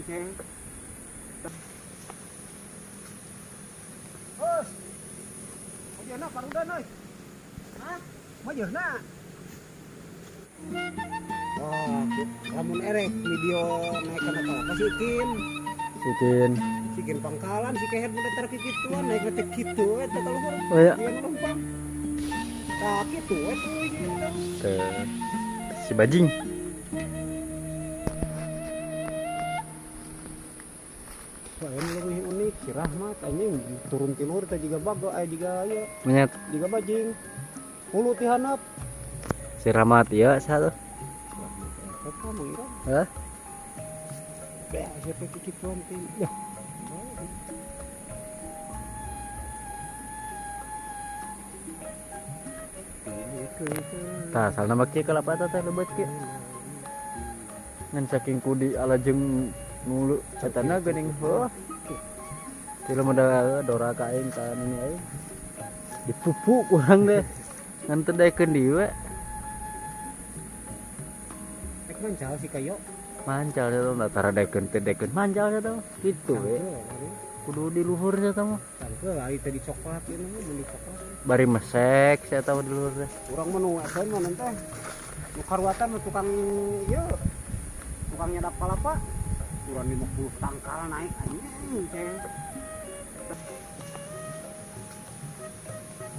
ceng. Hus. Majeurna parudan euy. Hah? Majeurna. Oh, lamun erek video naik kana kalapa sikin pangkalan si keher mun tar kikituan naik teh kitu eta kaluhur. Oh ya. Dia numpang. Tah kitu we tuluy gitu. Si bajing. Wah, ini lebih unik si Rahmat anjing turun ti luhur teh jiga bago jiga ieu Menyet jiga bajing. Hulu ti handap. si Rahmat ya satu. Apa mengira? Hah? Beh, siapa kikituan ti. Ya. Tah salna make kalapa teh lebat kieu. Ngan saking kudi alajeng nulu catana geuning heuh. Film ada dora kain kan ini aing. Dipupuk urang deh. Ngan teu daekeun dieu we. Ek mancal si kayo. Mancal eta mah tara daekeun teu daekeun mancal eta mah. Kitu we. Kudu di luhur eta mah. Sangkeul ari teh di coklat ieu mah beli coklat. Bari mesek si eta mah di luhur teh. Urang mah nu asan mah teh. Nu karuatan nu tukang ieu. Tukang nyadap kalapa. Urang 50 tangkal naik anjing ceng.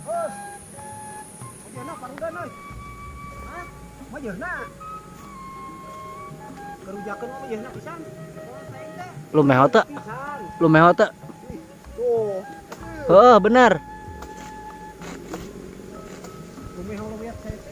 Hus. Majeurna parudan euy. Hah? Majeurna. Kerujakeun mah majeurna pisan. Lumeho teu? Pisan. Lumeho teu? Tuh. Heeh, bener. Lumeho lihat saya teh.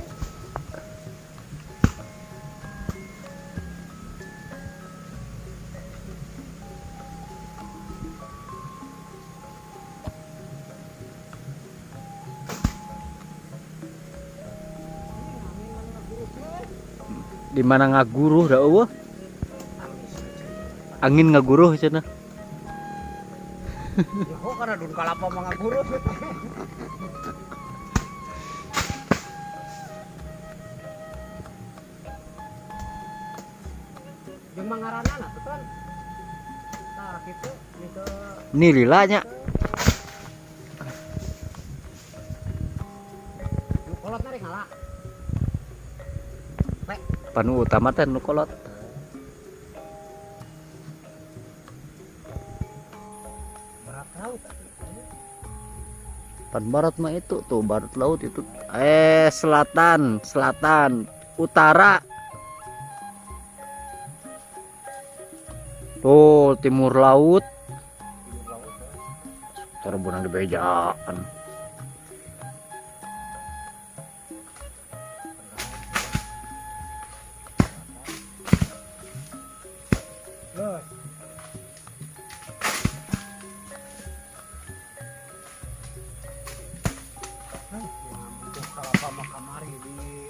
Di mana ngaguruh da eueuh? Angin ngaguruh cenah. Ya kok kana dun kalapa mah ngagurus. Jeung mangaranna nah betul. Tah kitu gitu. Ini lila nya. Nu kolot rek ngala. Panu utama teh nu kolot. Barat laut. Pan barat mah itu tuh barat laut itu selatan utara tuh timur laut cara bunang dibejaan Los. Kalapa mah kamari di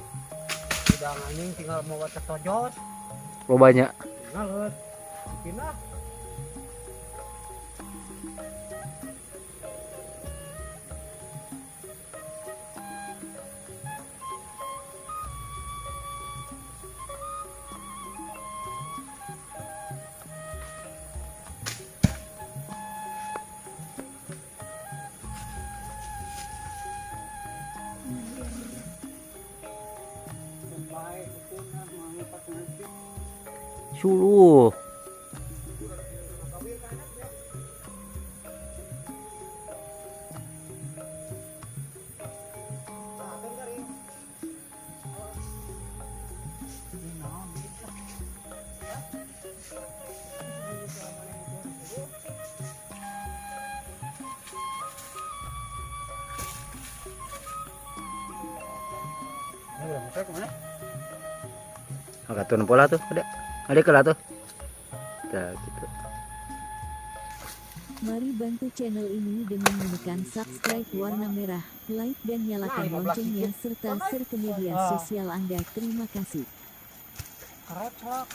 bidang anjing tinggal mau waca tojos. lo banyak Ngalut. Pindah. suluh agak turun pola tuh ada kelah tuh nah, gitu. Mari bantu channel ini dengan menekan subscribe warna merah, like dan nyalakan loncengnya serta share ke media sosial Anda. Terima kasih. Kerocok.